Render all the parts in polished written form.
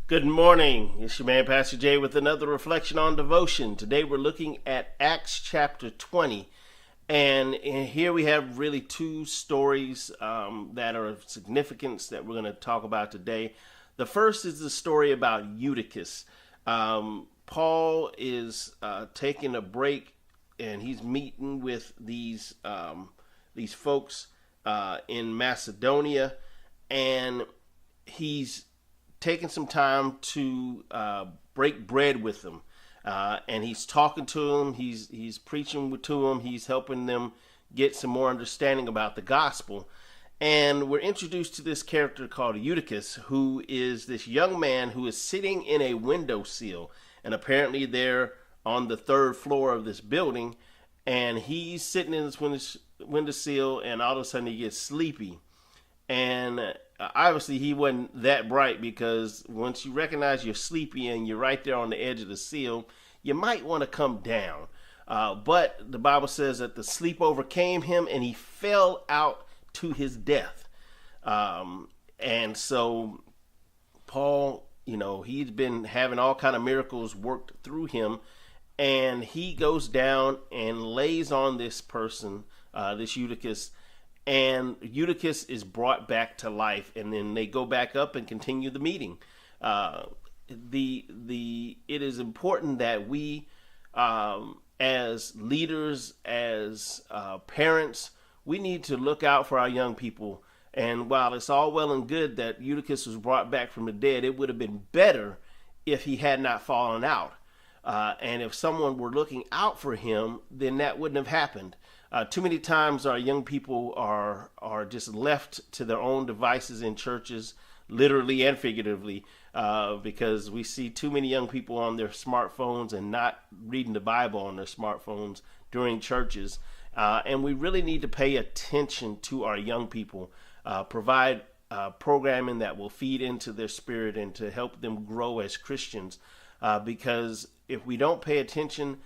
Good morning. It's your man, Pastor Jay, with another reflection on devotion. Today we're looking at Acts chapter 20. And here we have really two stories that are of significance that we're going to talk about today. The first is the story about Eutychus. Paul is taking a break, and he's meeting with these folks in Macedonia, and he's taking some time to break bread with them, and he's talking to them. He's preaching to them. He's helping them get some more understanding about the gospel. And we're introduced to this character called Eutychus, who is this young man who is sitting in a windowsill, and apparently they're on the third floor of this building, and he's sitting in this windowsill, and all of a sudden he gets sleepy. And obviously he wasn't that bright, because once you recognize you're sleepy and you're right there on the edge of the sill, you might want to come down. But the Bible says that the sleep overcame him and he fell out to his death. And so Paul, he's been having all kind of miracles worked through him, and he goes down and lays on this person, this Eutychus, and Eutychus is brought back to life, and then they go back up and continue the meeting. It is important that we, as leaders, as parents, we need to look out for our young people. And while it's all well and good that Eutychus was brought back from the dead, it would have been better if he had not fallen out. And if someone were looking out for him, then that wouldn't have happened. Too many times our young people are just left to their own devices in churches, literally and figuratively, because we see too many young people on their smartphones and not reading the Bible on their smartphones during churches. And we really need to pay attention to our young people, provide programming that will feed into their spirit and to help them grow as Christians. Because if we don't pay attention,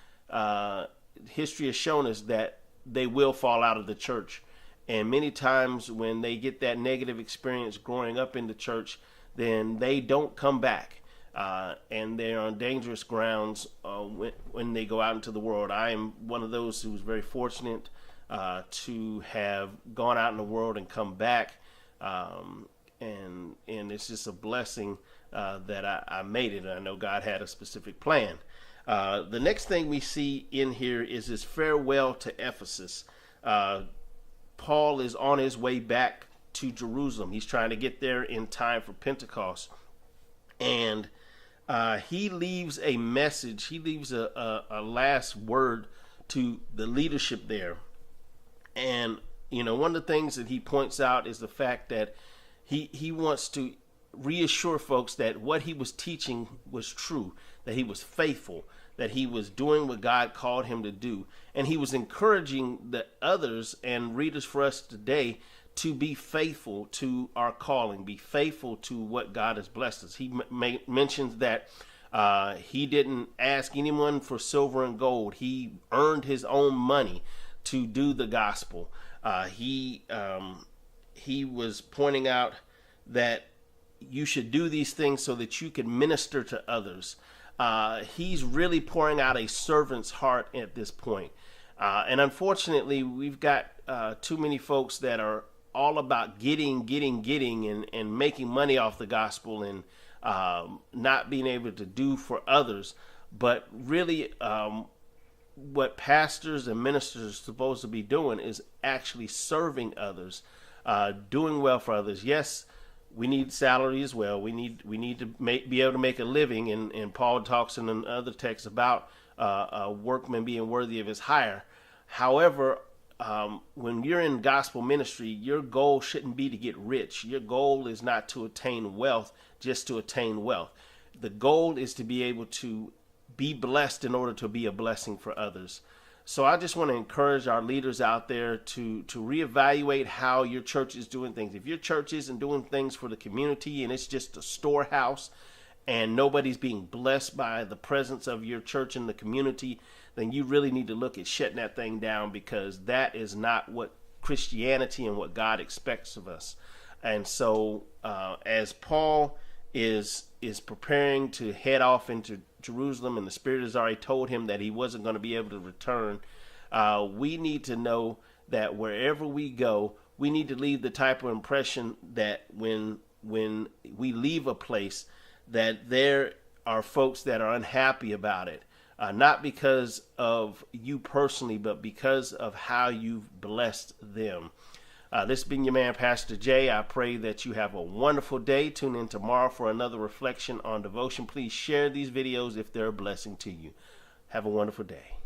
history has shown us that they will fall out of the church. And many times when they get that negative experience growing up in the church, then they don't come back. And they're on dangerous grounds when they go out into the world. I am one of those who's very fortunate to have gone out in the world and come back. And it's just a blessing that I made it. I know God had a specific plan. The next thing we see in here is his farewell to Ephesus. Paul is on his way back to Jerusalem. He's trying to get there in time for Pentecost. And he leaves a message. He leaves a last word to the leadership there. And, one of the things that he points out is the fact that he wants to reassure folks that what he was teaching was true, that he was faithful, that he was doing what God called him to do. And he was encouraging the others and readers for us today to be faithful to our calling, be faithful to what God has blessed us. He mentions that he didn't ask anyone for silver and gold. He earned his own money to do the gospel. He was pointing out that you should do these things so that you can minister to others. He's really pouring out a servant's heart at this point. And unfortunately, we've got too many folks that are all about getting, and making money off the gospel, and not being able to do for others. But really, what pastors and ministers are supposed to be doing is actually serving others, doing well for others. Yes, we need salary as well. We need to be able to make a living, and Paul talks in another text about a workman being worthy of his hire. However, when you're in gospel ministry, your goal shouldn't be to get rich. Your goal is not to attain wealth just to attain wealth. The goal is to be able to be blessed in order to be a blessing for others. So I just want to encourage our leaders out there to reevaluate how your church is doing things. If your church isn't doing things for the community and it's just a storehouse and nobody's being blessed by the presence of your church in the community, then you really need to look at shutting that thing down, because that is not what Christianity and what God expects of us. And so as Paul is preparing to head off into Jerusalem, and the Spirit has already told him that he wasn't going to be able to return, we need to know that wherever we go, we need to leave the type of impression that when we leave a place, that there are folks that are unhappy about it, not because of you personally, but because of how you've blessed them. This has been your man, Pastor Jay. I pray that you have a wonderful day. Tune in tomorrow for another reflection on devotion. Please share these videos if they're a blessing to you. Have a wonderful day.